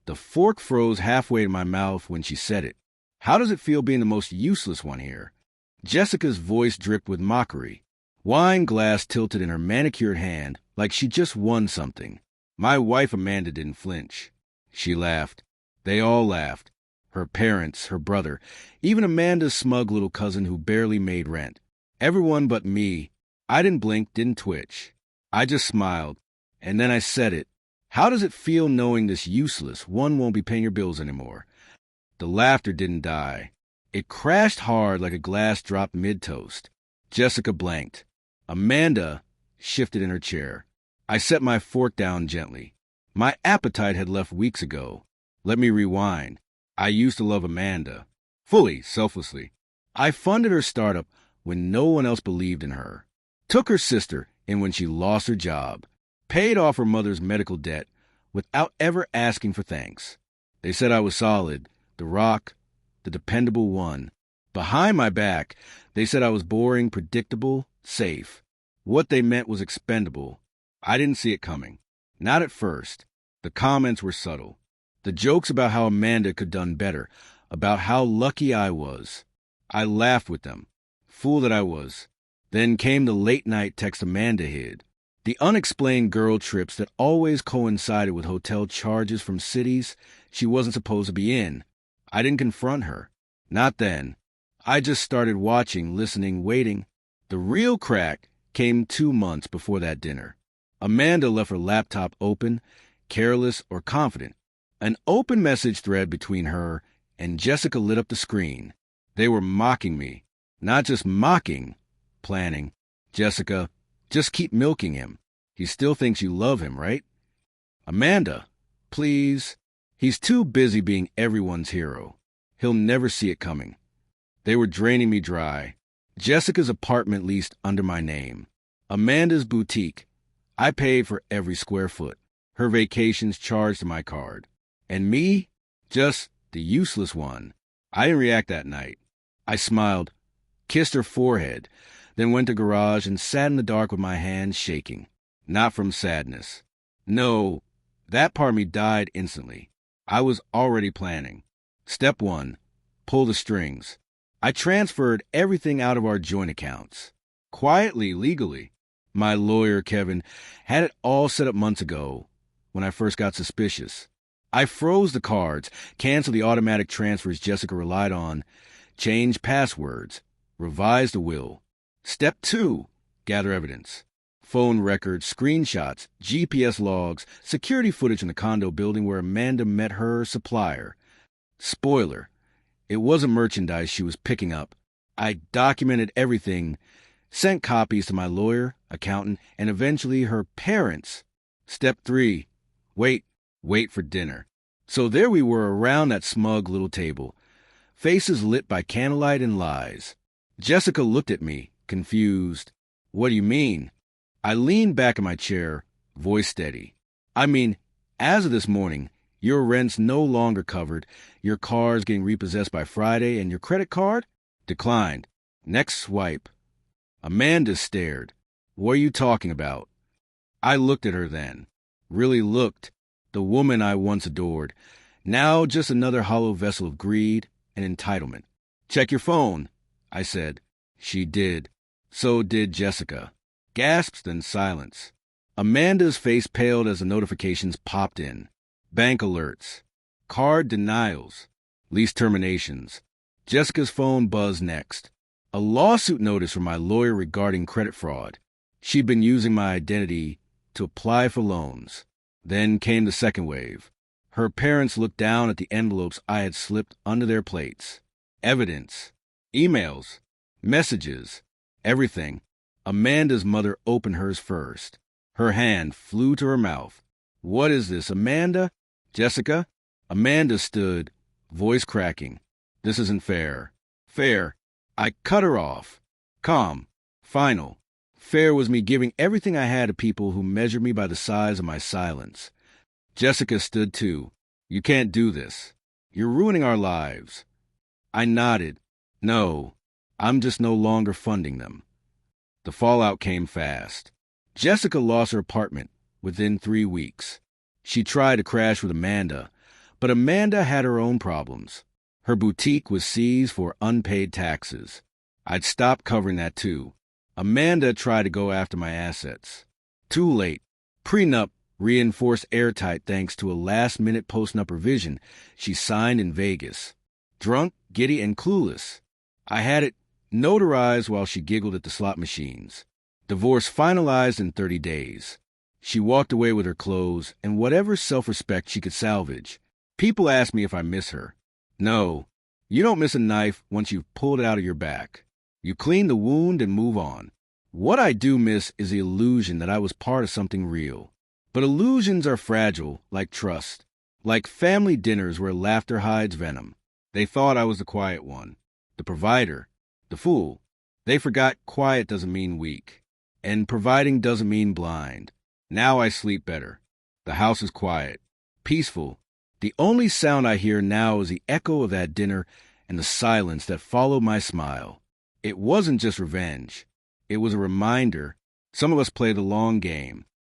The fork froze halfway in my mouth when she said it. How does it feel being the most useless one here? Jessica's voice dripped with mockery. Wine glass tilted in her manicured hand like she just won something. My wife Amanda didn't flinch. She laughed. They all laughed. Her parents, her brother, even Amanda's smug little cousin who barely made rent. Everyone but me. I didn't blink, didn't twitch. I just smiled. And then I said it. How does it feel knowing this useless one won't be paying your bills anymore? The laughter didn't die. It crashed hard like a glass dropped mid-toast. Jessica blanked. Amanda shifted in her chair. I set my fork down gently. My appetite had left weeks ago. Let me rewind. I used to love Amanda. Fully, selflessly. I funded her startup when no one else believed in her. Took her sister in when she lost her job. Paid off her mother's medical debt without ever asking for thanks. They said I was solid, the rock, the dependable one. Behind my back, they said I was boring, predictable, safe. What they meant was expendable. I didn't see it coming. Not at first. The comments were subtle. The jokes about how Amanda could done better, about how lucky I was. I laughed with them. Fool that I was. Then came the late-night text Amanda hid. The unexplained girl trips that always coincided with hotel charges from cities she wasn't supposed to be in. I didn't confront her. Not then. I just started watching, listening, waiting. The real crack came 2 months before that dinner. Amanda left her laptop open, careless or confident. An open message thread between her and Jessica lit up the screen. They were mocking me. Not just mocking, planning. Jessica, just keep milking him. He still thinks you love him, right? Amanda, please. He's too busy being everyone's hero. He'll never see it coming. They were draining me dry. Jessica's apartment leased under my name. Amanda's boutique. I paid for every square foot. Her vacations charged to my card. And me? Just the useless one. I didn't react that night. I smiled, kissed her forehead, then went to garage and sat in the dark with my hands shaking. Not from sadness. No, that part of me died instantly. I was already planning. Step 1, pull the strings. I transferred everything out of our joint accounts. Quietly, legally. My lawyer, Kevin, had it all set up months ago when I first got suspicious. I froze the cards, canceled the automatic transfers Jessica relied on, changed passwords, revised the will. Step 2, gather evidence. Phone records, screenshots, GPS logs, security footage in the condo building where Amanda met her supplier. Spoiler, it wasn't merchandise she was picking up. I documented everything, sent copies to my lawyer, accountant, and eventually her parents. Step 3, wait for dinner. So there we were around that smug little table, faces lit by candlelight and lies. Jessica looked at me, confused. What do you mean? I leaned back in my chair, voice steady. I mean, as of this morning, your rent's no longer covered, your car's getting repossessed by Friday, and your credit card? Declined. Next swipe. Amanda stared. What are you talking about? I looked at her then. Really looked. The woman I once adored. Now just another hollow vessel of greed and entitlement. Check your phone, I said. She did. So did Jessica. Gasps, then silence. Amanda's face paled as the notifications popped in. Bank alerts. Card denials. Lease terminations. Jessica's phone buzzed next. A lawsuit notice from my lawyer regarding credit fraud. She'd been using my identity to apply for loans. Then came the second wave. Her parents looked down at the envelopes I had slipped under their plates. Evidence. Emails. Messages. Everything. Amanda's mother opened hers first. Her hand flew to her mouth. What is this, Amanda? Jessica? Amanda stood, voice cracking. This isn't fair. Fair. I cut her off. Calm. Final. Fair was me giving everything I had to people who measured me by the size of my silence. Jessica stood too. You can't do this. You're ruining our lives. I nodded. No, I'm just no longer funding them. The fallout came fast. Jessica lost her apartment within 3 weeks. She tried to crash with Amanda, But Amanda had her own problems. Her boutique was seized for unpaid taxes. I'd stopped covering that too. Amanda tried to go after my assets. Too late. Prenup reinforced airtight thanks to a last-minute post-nup revision she signed in Vegas. Drunk, giddy, and clueless. I had it notarized while she giggled at the slot machines. Divorce finalized in 30 days. She walked away with her clothes and whatever self-respect she could salvage. People ask me if I miss her. No, you don't miss a knife once you've pulled it out of your back. You clean the wound and move on. What I do miss is the illusion that I was part of something real. But illusions are fragile, like trust. Like family dinners where laughter hides venom. They thought I was the quiet one, the provider, the fool. They forgot quiet doesn't mean weak, and providing doesn't mean blind. Now I sleep better. The house is quiet, peaceful. The only sound I hear now is the echo of that dinner and the silence that followed my smile. It wasn't just revenge. It was a reminder. Some of us played a long game.